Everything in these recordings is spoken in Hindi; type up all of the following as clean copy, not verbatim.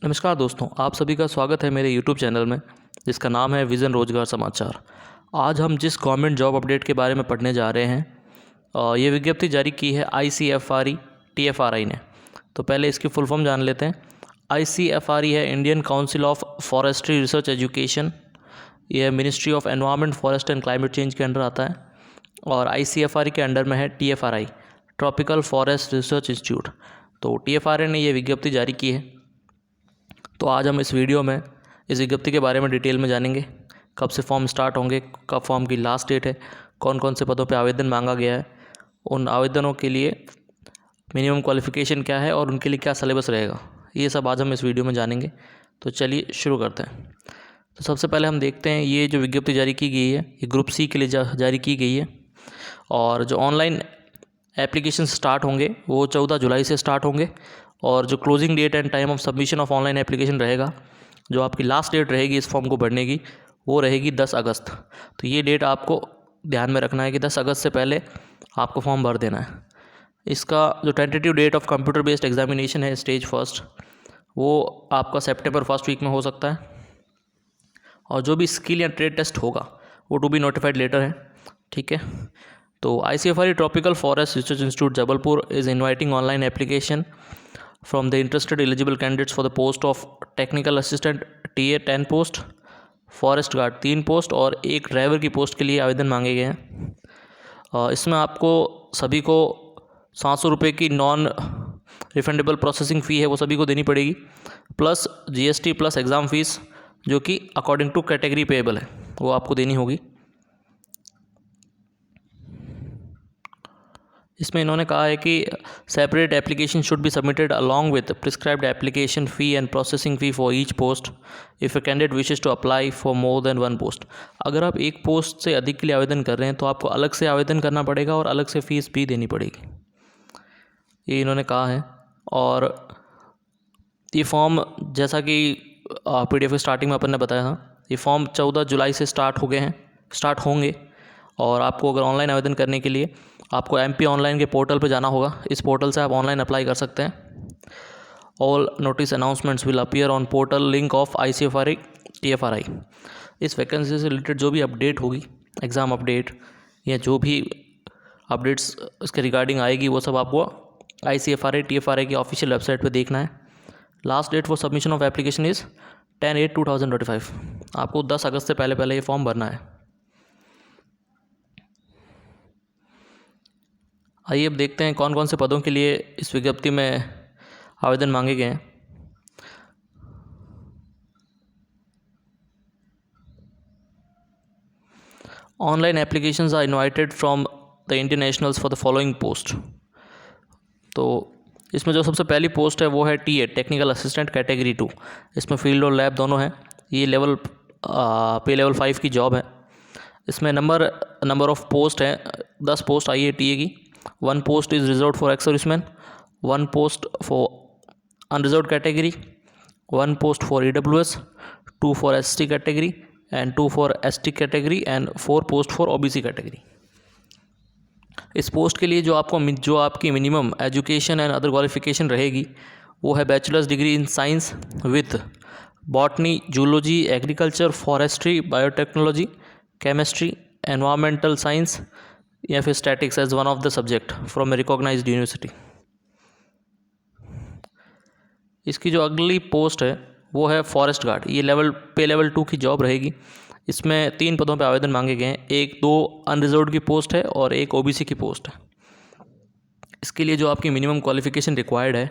नमस्कार दोस्तों, आप सभी का स्वागत है मेरे यूट्यूब चैनल में जिसका नाम है विज़न रोजगार समाचार। आज हम जिस गवर्नमेंट जॉब अपडेट के बारे में पढ़ने जा रहे हैं, ये विज्ञप्ति जारी की है ICFRE TFRI ने। तो पहले इसकी फुल फॉर्म जान लेते हैं। ICFRE है Indian council of forestry research education. यह ministry of environment, forest and climate change के अंडर आता है। और ICFRE के अंडर में है TFRI, tropical forest research institute. तो TFRI ने यह विज्ञप्ति जारी की है। तो आज हम इस वीडियो में इस विज्ञप्ति के बारे में डिटेल में जानेंगे। कब से फॉर्म स्टार्ट होंगे, कब फॉर्म की लास्ट डेट है, कौन कौन से पदों पे आवेदन मांगा गया है, उन आवेदनों के लिए मिनिमम क्वालिफ़िकेशन क्या है और उनके लिए क्या सिलेबस रहेगा, ये सब आज हम इस वीडियो में जानेंगे। तो चलिए शुरू करते हैं। तो सबसे पहले हम देखते हैं ये जो विज्ञप्ति जारी की गई है ये ग्रुप सी के लिए जारी की गई है। और जो ऑनलाइन एप्लीकेशन स्टार्ट होंगे वो 14 जुलाई से स्टार्ट होंगे। और जो closing date and time of submission of online application रहेगा, जो आपकी लास्ट डेट रहेगी इस फॉर्म को भरने की, वो रहेगी 10 अगस्त। तो ये डेट आपको ध्यान में रखना है कि 10 अगस्त से पहले आपको फॉर्म भर देना है। इसका जो tentative date of computer based examination है स्टेज फर्स्ट, वो आपका सितंबर फर्स्ट वीक में हो सकता है। और जो भी स्किल या ट्रेड टेस्ट होगा वो टू बी नोटिफाइड लेटर है, ठीक है। तो ICFRE tropical forest research institute Jabalpur is inviting online application from the interested eligible candidates for the post of technical assistant TA 10 post, forest guard 3 post और एक ड्राइवर की पोस्ट के लिए आवेदन मांगे गए हैं। इसमें आपको सभी को 700 रुपये की नॉन रिफंडेबल प्रोसेसिंग फ़ी है वो सभी को देनी पड़ेगी, plus GST plus exam fees जो कि अकॉर्डिंग टू कैटेगरी पेएबल है वो आपको देनी होगी। इसमें इन्होंने कहा है कि separate application should be submitted along with prescribed application fee and processing fee for each post if a candidate wishes to apply for more than 1 post. अगर आप एक पोस्ट से अधिक के लिए आवेदन कर रहे हैं तो आपको अलग से आवेदन करना पड़ेगा और अलग से फ़ीस भी देनी पड़ेगी, ये इन्होंने कहा है। और ये फॉर्म जैसा कि PDF के स्टार्टिंग में अपन ने बताया था, ये फॉर्म 14 जुलाई से स्टार्ट होंगे। और आपको अगर ऑनलाइन आवेदन करने के लिए आपको MP ऑनलाइन के पोर्टल पे जाना होगा। इस पोर्टल से आप ऑनलाइन अप्लाई कर सकते हैं। All notice announcements will appear on portal link of ICFRE TFRI। इस वैकेंसी से रिलेटेड जो भी अपडेट होगी, एग्ज़ाम अपडेट या जो भी अपडेट्स इसके रिगार्डिंग आएगी, वो सब आपको ICFRE TFRI की ऑफिशियल वेबसाइट पर देखना है। Last date for submission of application is 10/8/2025। आपको 10 अगस्त से पहले ये फॉर्म भरना है। आइए अब देखते हैं कौन कौन से पदों के लिए इस विज्ञप्ति में आवेदन मांगे गए हैं। Online applications are invited from the Indian nationals for the following post. तो इसमें जो सबसे पहली पोस्ट है वो है TA टेक्निकल असिस्टेंट कैटेगरी 2। इसमें फील्ड और लैब दोनों हैं। ये पे लेवल 5 की जॉब है। इसमें नंबर ऑफ पोस्ट है 10 पोस्ट आई है TA की। 1 post is reserved for ex-servicemen, 1 post for unreserved category, 1 post for EWS, 2 for ST category and 2 for ST category and 4 post for OBC category। इस पोस्ट के लिए जो आपकी minimum education and other qualification रहेगी वो है bachelors degree in science with botany, zoology, agriculture, forestry, biotechnology, chemistry, environmental science या फिर statics as one of the subject from a recognised university. इसकी जो अगली पोस्ट है वो है फॉरेस्ट गार्ड। ये पे लेवल 2 की जॉब रहेगी। इसमें 3 पदों पे आवेदन मांगे गए हैं। 2 अनरिजर्व्ड की पोस्ट है और 1 OBC की पोस्ट है। इसके लिए जो आपकी मिनिमम क्वालिफिकेशन रिक्वायर्ड है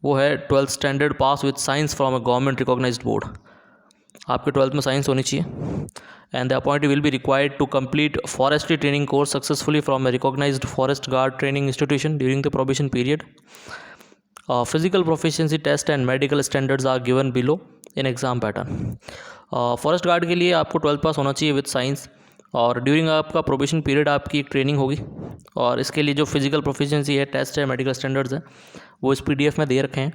वो है 12th standard pass with science from a government recognised board. आपके 12th में साइंस होनी चाहिए। And the appointee will be required to complete forestry training course successfully from a recognised forest guard training institution during the probation period. Physical proficiency test and medical standards are given below in exam pattern. Forest guard के लिए आपको 12th पास होना चाहिए विद साइंस। और ड्यूरिंग आपका प्रोबेशन पीरियड आपकी एक ट्रेनिंग होगी। और इसके लिए जो फिजिकल प्रोफिशिएंसी है, टेस्ट है, मेडिकल स्टैंडर्ड्स हैं, वो इस PDF में दे रखे हैं।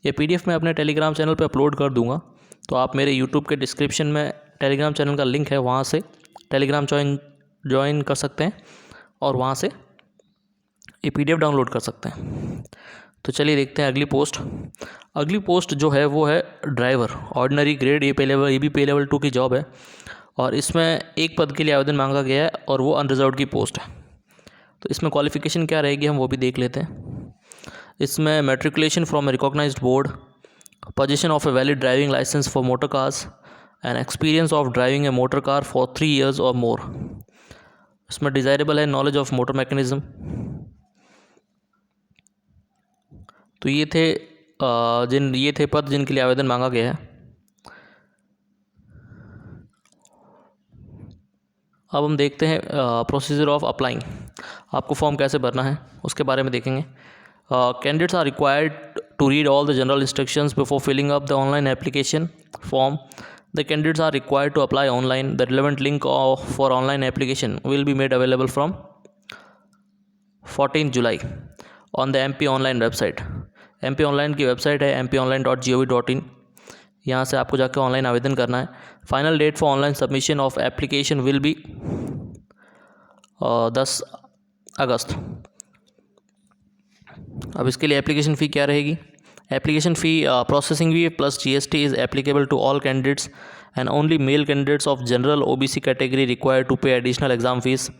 ये PDF मैं अपने टेलीग्राम चैनल पे अपलोड कर दूंगा। तो आप मेरे यूट्यूब के डिस्क्रिप्शन में टेलीग्राम चैनल का लिंक है, वहाँ से टेलीग्राम ज्वाइन कर सकते हैं और वहाँ से ये PDF डाउनलोड कर सकते हैं। तो चलिए देखते हैं अगली पोस्ट। अगली पोस्ट जो है वो है ड्राइवर, ऑर्डिनरी ग्रेड, ये भी पे लेवल 2 की जॉब है और इसमें एक पद के लिए आवेदन मांगा गया है और वो अनरिजर्व्ड की पोस्ट है। तो इसमें क्वालिफ़िकेशन क्या रहेगी हम वो भी देख लेते हैं। इसमें matriculation from a recognised board, position of a valid driving licence for motor cars and experience of driving a motor car for 3 years और मोर। इसमें डिज़ायरेबल है नॉलेज ऑफ मोटर मैकेनिज्म। तो ये थे पद जिनके लिए आवेदन मांगा गया है। अब हम देखते हैं प्रोसीजर ऑफ अप्लाइंग, आपको फॉर्म कैसे भरना है उसके बारे में देखेंगे। Candidates are required to read all the general instructions before filling up the online application form. The candidates are required to apply online. The relevant link for online application will be made available from 14 जुलाई on the MP online website. MP online की वेबसाइट है mpionline.gov.in, यहाँ से आपको जाकर ऑनलाइन आवेदन करना है। Final date for online submission of application will be 10 August. अब इसके लिए एप्लीकेशन फ़ी क्या रहेगी? Application fee processing fee plus GST is applicable to all candidates and only male candidates of general OBC category require to pay additional exam fees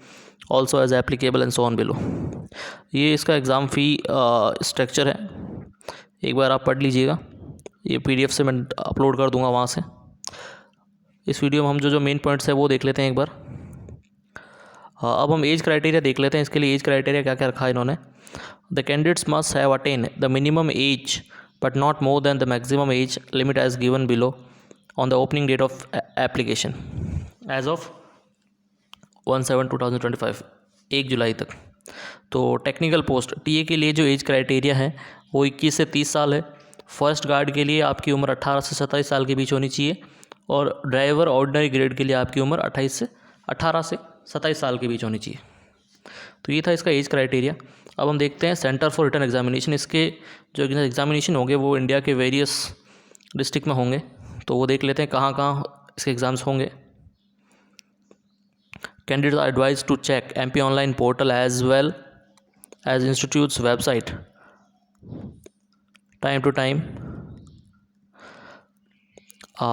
also as applicable and so on below. ये इसका एग्ज़ाम फ़ी स्ट्रक्चर है, एक बार आप पढ़ लीजिएगा। ये PDF से मैं अपलोड कर दूंगा वहाँ से। इस वीडियो में हम जो मेन पॉइंट्स है वो देख लेते हैं एक बार। अब हम एज क्राइटेरिया देख लेते हैं। इसके लिए एज क्राइटेरिया क्या क्या रखा है इन्होंने। The candidates must have attain the minimum age but not more than the maximum age limit as given below on the opening date of application as of 1/7/2025, 1 जुलाई तक। तो टेक्निकल पोस्ट TA के लिए जो एज क्राइटेरिया है वो 21 से 30 साल है। फर्स्ट गार्ड के लिए आपकी उम्र 18 से 27 साल के बीच होनी चाहिए और ड्राइवर ऑर्डिनरी ग्रेड के लिए आपकी उम्र 18 से 27 साल के बीच होनी चाहिए। तो ये था इसका एज क्राइटेरिया। अब हम देखते हैं सेंटर फॉर रिटन एग्जामिनेशन। इसके जो एग्जामिनेशन होंगे वो इंडिया के वेरियस डिस्ट्रिक्ट में होंगे, तो वो देख लेते हैं कहाँ कहाँ इसके एग्ज़ाम्स होंगे। Candidates are advised to check MP online portal as well as institute's website time to time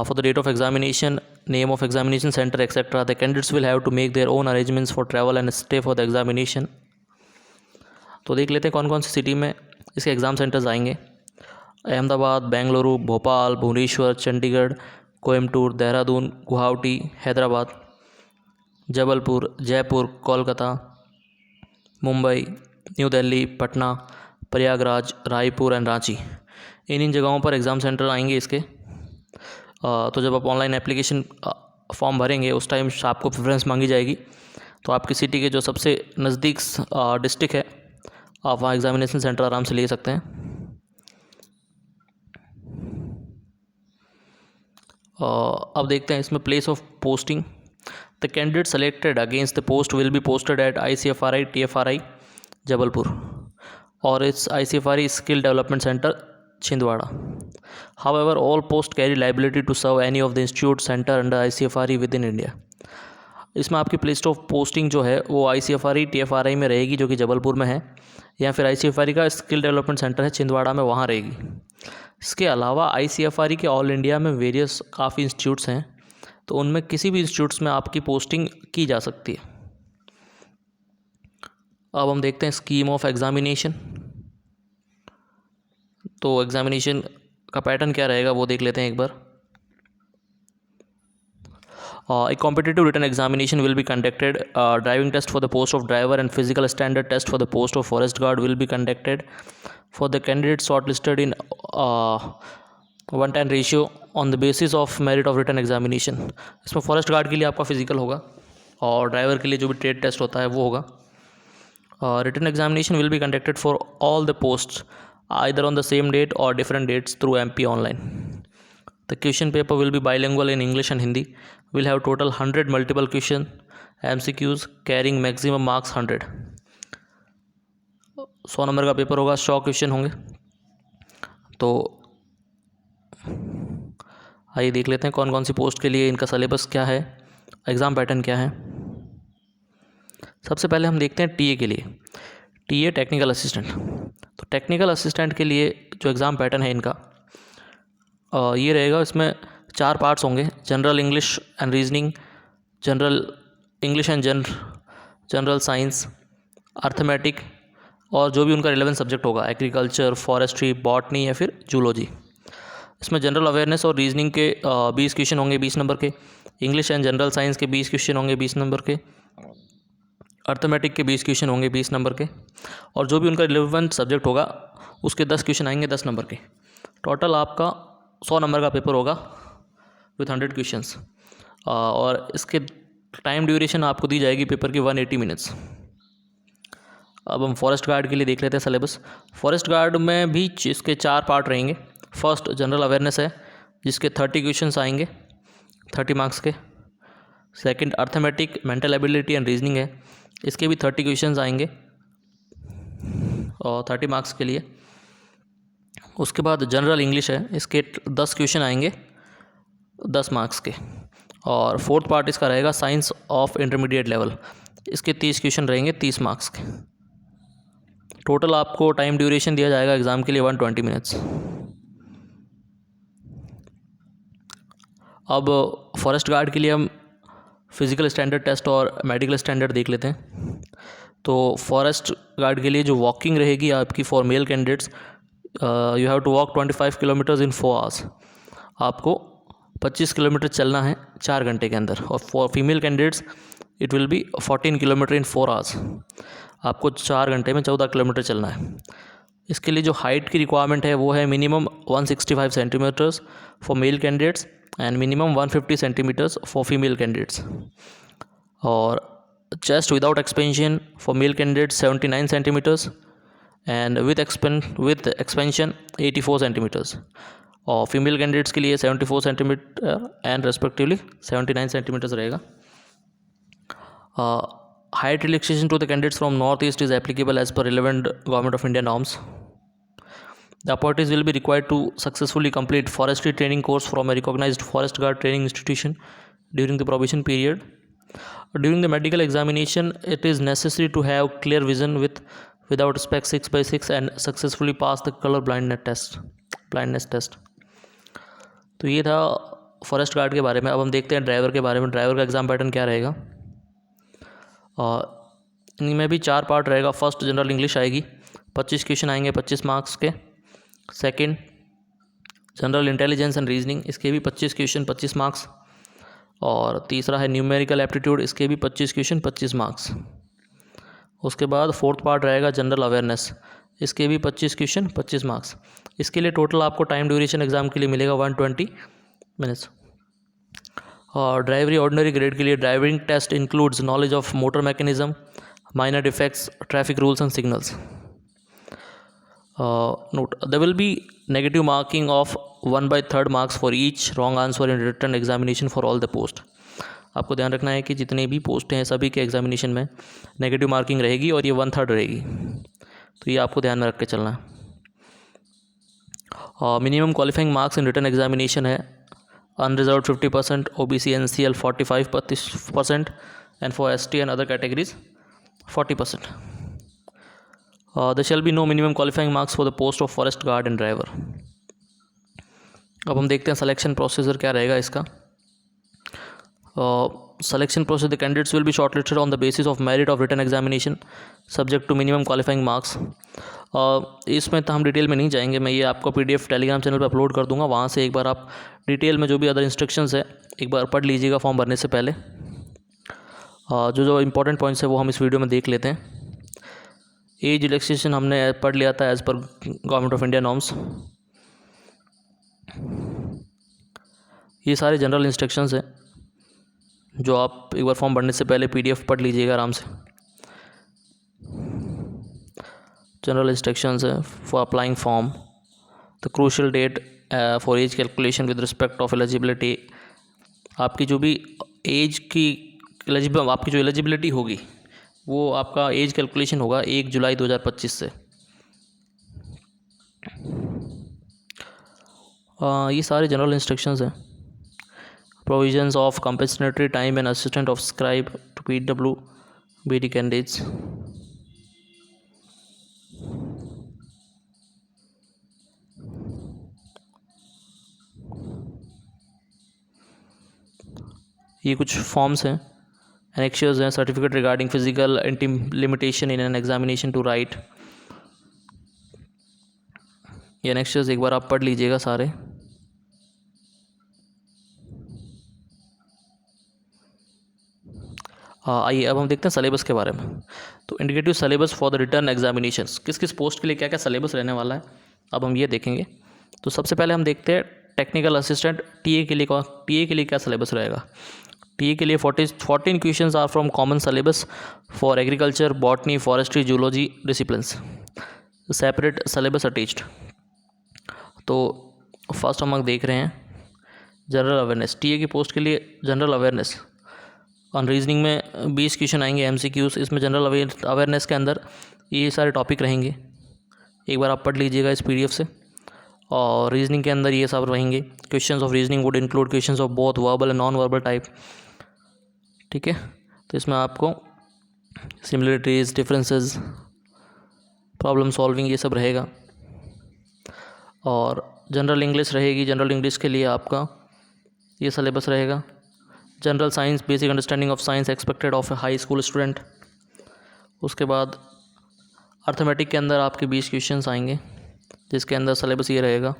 for the date of examination, name of examination center, etc. The candidates will have to make their own arrangements for travel and stay for the examination. तो देख लेते हैं कौन कौन सी सिटी में इसके एग्ज़ाम सेंटर्स आएंगे। Ahmedabad, Bengaluru, Bhopal, Bhubaneswar, Chandigarh, Coimbatore, Dehradun, Guwahati, Hyderabad, Jabalpur, Jaipur, Kolkata, Mumbai, new Delhi, Patna, Prayagraj, Raipur and Ranchi. इन जगहों पर एग्ज़ाम सेंटर आएंगे इसके। तो जब आप ऑनलाइन एप्लीकेशन फॉर्म भरेंगे उस टाइम आपको प्रेफरेंस मांगी जाएगी, तो आपकी सिटी के जो सबसे नज़दीक डिस्ट्रिक्ट है आप वहाँ एग्ज़ामिनेशन सेंटर आराम से ले सकते हैं। अब देखते हैं इसमें place of posting. The candidate selected against the post will be posted at ICFRI TFRI Jabalpur और it's ICFRI skill development centre Chhindwara. However, all posts carry liability to serve any of the institute center under ICFRI within India. इसमें आपकी प्लेस ऑफ पोस्टिंग जो है वो ICFRI TFRI में रहेगी जो कि जबलपुर में है, या फिर ICFRI का स्किल डेवलपमेंट सेंटर है छिंदवाड़ा में, वहाँ रहेगी। इसके अलावा ICFRI के ऑल इंडिया में वेरियस काफ़ी इंस्टीट्यूट्स हैं, तो उनमें किसी भी इंस्टीट्यूट्स में आपकी पोस्टिंग की जा सकती है। अब हम देखते हैं स्कीम ऑफ एग्ज़ामिनेशन। तो एग्ज़ामिनेशन का पैटर्न क्या रहेगा वो देख लेते हैं एक बार। A competitive written examination will be conducted. Driving test for the post of driver and physical standard test for the post of forest guard will be conducted for the candidates shortlisted in 1:10 ratio on the basis of merit of written examination. इसमें फॉरेस्ट गार्ड के लिए आपका फिजिकल होगा और ड्राइवर के लिए जो भी ट्रेड टेस्ट होता है वो होगा। Written examination will be conducted for all the posts either on the same date or different dates through MP online. The question paper will be bilingual in English and Hindi. Will have total 100 multiple question MCQs carrying maximum marks 100. 100 number का पेपर होगा, 100 क्वेश्चन होंगे। तो आइए देख लेते हैं कौन कौन सी पोस्ट के लिए इनका सिलेबस क्या है, एग्ज़ाम पैटर्न क्या है। सबसे पहले हम देखते हैं टीए के लिए। TA technical assistant. तो टेक्निकल असिस्टेंट के लिए जो एग्ज़ाम पैटर्न है इनका ये रहेगा। इसमें 4 पार्ट्स होंगे, general English and reasoning, general English and general science, arithmetic, और जो भी उनका रिलेवेंट सब्जेक्ट होगा, एग्रीकल्चर, फॉरेस्ट्री, बॉटनी या फिर जूलॉजी। इसमें जनरल अवेयरनेस और रीजनिंग के 20 क्वेश्चन होंगे 20 नंबर के, इंग्लिश एंड जनरल साइंस के 20 क्वेश्चन होंगे 20 नंबर के, अर्थमेटिक के 20 क्वेश्चन होंगे 20 नंबर के, और जो भी उनका रिलेवेंट सब्जेक्ट होगा उसके 10 क्वेश्चन आएंगे 10 नंबर के। टोटल आपका 100 नंबर का पेपर होगा विथ 100 क्वेश्चंस, और इसके टाइम ड्यूरेशन आपको दी जाएगी पेपर की 180 मिनट्स। अब हम फॉरेस्ट गार्ड के लिए देख लेते हैं सिलेबस। फॉरेस्ट गार्ड में भी इसके 4 पार्ट रहेंगे। फर्स्ट जनरल अवेयरनेस है जिसके 30 क्वेश्चंस आएंगे 30 मार्क्स के। Second arithmetic, mental ability and reasoning है, इसके भी 30 क्वेश्चंस आएंगे और 30 मार्क्स के लिए। उसके बाद जनरल इंग्लिश है, इसके 10 क्वेश्चन आएंगे 10 मार्क्स के। और फोर्थ पार्ट इसका रहेगा साइंस ऑफ इंटरमीडिएट लेवल, इसके 30 क्वेश्चन रहेंगे 30 मार्क्स के। टोटल आपको टाइम ड्यूरेशन दिया जाएगा एग्ज़ाम के लिए 120 मिनट्स। अब फॉरेस्ट गार्ड के लिए हम फिज़िकल स्टैंडर्ड टेस्ट और मेडिकल स्टैंडर्ड देख लेते हैं। तो फॉरेस्ट गार्ड के लिए जो वॉकिंग रहेगी आपकी for male candidates, you have to walk 25 kilometres in 4 hours. आपको 25 किलोमीटर चलना है 4 घंटे के अंदर। और for female candidates it will be 14 kilometre in 4 hours. आपको 4 घंटे में 14 किलोमीटर चलना है। इसके लिए जो हाइट की रिक्वायरमेंट है वो है minimum 165 centimetres for male candidates and minimum 150 centimetres for female candidates. और chest without expansion for male candidates 79 centimetres and with expansion 84 centimetres. और फीमेल कैंडिडेट्स के लिए 74 सेंटीमीटर एंड रेस्पेक्टिवली 79 सेंटीमीटर्स रहेगा। Height relaxation to the candidates from northeast is applicable as per relevant Government of India norms. The appointees will be required to successfully complete forestry training course from a recognized forest guard training institution during the probation period. During the medical examination, it is necessary to have clear vision without spec 6/6 and successfully pass the color blindness test. तो ये था फॉरेस्ट गार्ड के बारे में। अब हम देखते हैं ड्राइवर के बारे में। ड्राइवर का एग्ज़ाम पैटर्न क्या रहेगा। इनमें भी 4 पार्ट रहेगा। फर्स्ट जनरल इंग्लिश आएगी, 25 क्वेश्चन आएंगे 25 मार्क्स के। Second general intelligence and reasoning, इसके भी 25 क्वेश्चन 25 मार्क्स। और तीसरा है न्यूमेरिकल एप्टीट्यूड, इसके भी 25 क्वेश्चन 25 मार्क्स। उसके बाद फोर्थ पार्ट रहेगा जनरल अवेयरनेस, इसके भी 25 क्वेश्चन 25 मार्क्स। इसके लिए टोटल आपको टाइम ड्यूरेशन एग्ज़ाम के लिए मिलेगा 120 मिनट्स। और ड्राइवरी ऑर्डिनरी ग्रेड के लिए driving test includes knowledge of motor mechanism, minor defects, traffic rules and signals. Note, there will be negative marking of 1/3 marks for each wrong answer in written examination for all the post. आपको ध्यान रखना है कि जितने भी पोस्ट हैं सभी के एग्जामिनेशन में नेगेटिव मार्किंग रहेगी और ये 1/3 रहेगी, तो ये आपको ध्यान में रख के चलना है। Minimum qualifying marks in written examination है unreserved 50%, OBC NCL 45% and for ST and other categories 40%. There shall be no minimum qualifying marks for the post of forest guard and driver. अब हम देखते हैं सिलेक्शन प्रोसीजर क्या रहेगा इसका। Selection process, the candidates will be shortlisted on the basis of merit of written examination subject to minimum qualifying marks. इसमें तो हम डिटेल में नहीं जाएंगे, मैं ये आपको PDF टेलीग्राम चैनल पर अपलोड कर दूंगा, वहाँ से एक बार आप डिटेल में जो भी अदर इंस्ट्रक्शंस है एक बार पढ़ लीजिएगा फॉर्म भरने से पहले। जो इंपॉर्टेंट पॉइंट्स है वो हम इस वीडियो में देख लेते हैं। एज रिलैक्सेशन हमने पढ़ लिया था as per government of India norms. ये सारे जनरल इंस्ट्रक्शंस हैं जो आप एक बार फॉर्म भरने से पहले PDF पढ़ लीजिएगा आराम से। जनरल इंस्ट्रक्शंस है for applying form, the crucial date for age calculation with respect of eligibility. आपकी जो भी एज की आपकी जो एलिजिबिलिटी होगी वो आपका एज कैलकुलेशन होगा 1 जुलाई 2025 से। ये सारे जनरल इंस्ट्रक्शंस हैं। Provisions of compensatory time and assistant of scribe to PWBD candidates. ये कुछ फॉर्म्स हैं, एनेक्शर्स हैं, certificate regarding physical limitation in an examination to write. ये एनेक्शर्स एक बार आप पढ़ लीजिएगा सारे। आइए अब हम देखते हैं सिलेबस के बारे में। तो indicative syllabus for the return examinations, किस किस पोस्ट के लिए क्या क्या सिलेबस रहने वाला है, अब हम ये देखेंगे। तो सबसे पहले हम देखते हैं टेक्निकल असिस्टेंट टीए के लिए क्या सिलेबस रहेगा। टीए के लिए 14 questions are from common syllabus for agriculture, botany, forestry, zoology disciplines, separate syllabus attached. तो फर्स्ट हम देख रहे हैं जनरल अवेयरनेस। टीए की पोस्ट के लिए जनरल अवेयरनेस ऑन रीजनिंग में 20 क्वेश्चन आएंगे एमसीक्यूज। इसमें जनरल अवेयरनेस के अंदर ये सारे टॉपिक रहेंगे, एक बार आप पढ़ लीजिएगा इस पीडीएफ से। और रीजनिंग के अंदर ये सब रहेंगे। Questions of reasoning would include questions of both verbal and non verbal type, ठीक है। तो इसमें आपको सिमिलरिटीज, डिफरेंसेस, प्रॉब्लम सॉल्विंग ये सब रहेगा। और जनरल इंग्लिश रहेगी। जनरल इंग्लिश के लिए आपका ये सिलेबस रहेगा। General science, basic understanding of science expected of A high school student. उसके बाद अर्थमेटिक के अंदर आपके 20 क्वेश्चंस आएंगे, जिसके अंदर सिलेबस ये रहेगा।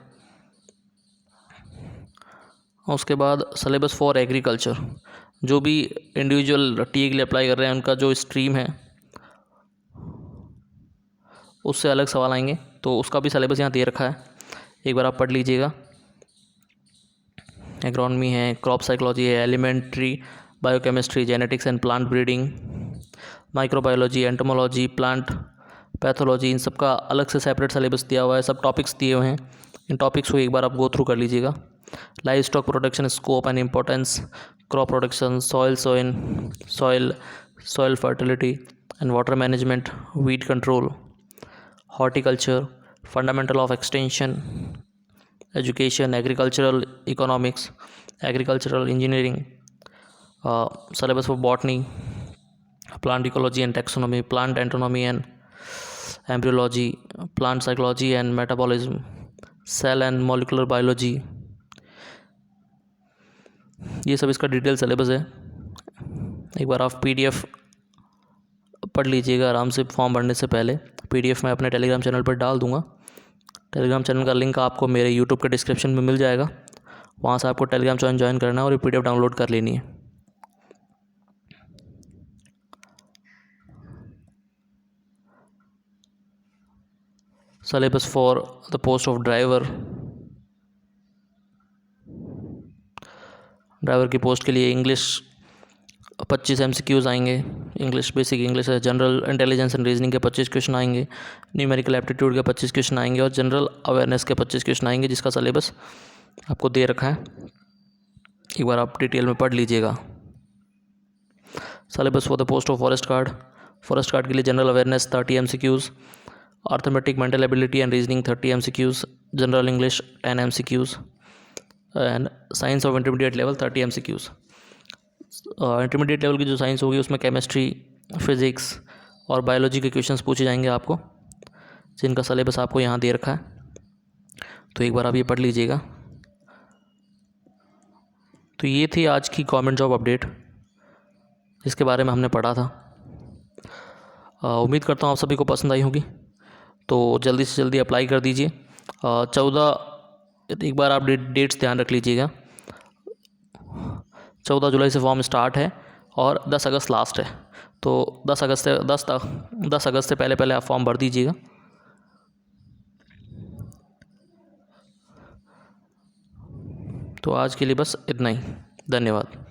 उसके बाद सिलेबस फॉर एग्रीकल्चर, जो भी इंडिविजुअल टीए के लिए अप्लाई कर रहे हैं उनका जो स्ट्रीम है उससे अलग सवाल आएंगे, तो उसका भी सिलेबस यहाँ दे रखा है, एक बार आप पढ़ लीजिएगा। एग्रोनॉमी है, क्रॉप साइकोलॉजी है, elementary biochemistry, genetics and plant breeding, microbiology, entomology, plant pathology, इन सब का अलग से सेपरेट सिलेबस दिया हुआ है। सब टॉपिक्स दिए हुए हैं, इन टॉपिक्स को एक बार आप गो थ्रू कर लीजिएगा। Live stock production, scope and importance, crop production, soil fertility and water management, weed control, horticulture, fundamental of extension, education, agricultural economics, agricultural engineering, syllabus for botany, plant ecology and taxonomy, plant anatomy and embryology, plant psychology and metabolism, cell and molecular biology, ये सब इसका डिटेल सिलेबस है। एक बार आप पीडीएफ पढ़ लीजिएगा आराम से, फॉर्म भरने से पहले। पीडीएफ मैं अपने टेलीग्राम चैनल पर डाल दूंगा। टेलीग्राम चैनल का लिंक आपको मेरे यूट्यूब के डिस्क्रिप्शन में मिल जाएगा, वहाँ से आपको टेलीग्राम चैनल ज्वाइन करना है और ये पीडीएफ डाउनलोड कर लेनी है। Syllabus for the post of driver की पोस्ट के लिए इंग्लिश 25 एमसीक्यूज आएंगे। इंग्लिश, बेसिक इंग्लिश है। जनरल इंटेलिजेंस एंड रीजनिंग के 25 क्वेश्चन आएंगे। न्यूमेरिकल एप्टीट्यूड के 25 क्वेश्चन आएंगे और जनरल अवेयरनेस के 25 क्वेश्चन आएंगे, जिसका सिलेबस आपको दे रखा है, एक बार आप डिटेल में पढ़ लीजिएगा। Syllabus for the post of forest guard के लिए general awareness 30 MCQs, arithmetic, mental ability and reasoning 30 MCQs, general English 10 MCQs and science of intermediate level 30 MCQs. Intermediate level की जो साइंस होगी उसमें केमिस्ट्री, फिज़िक्स और बायोलॉजी के क्वेश्चंस पूछे जाएंगे आपको, जिनका सिलेबस आपको यहाँ दे रखा है, तो एक बार आप ये पढ़ लीजिएगा। तो ये थी आज की गवर्नमेंट जॉब अपडेट, जिसके बारे में हमने पढ़ा था। उम्मीद करता हूँ आप सभी को पसंद आई होगी, तो जल्दी से जल्दी अप्लाई कर दीजिए। 14, एक बार आप डेट्स ध्यान रख लीजिएगा। 14 जुलाई से फॉर्म स्टार्ट है और 10 अगस्त लास्ट है, तो 10 अगस्त से पहले आप फॉर्म भर दीजिएगा। तो आज के लिए बस इतना ही, धन्यवाद।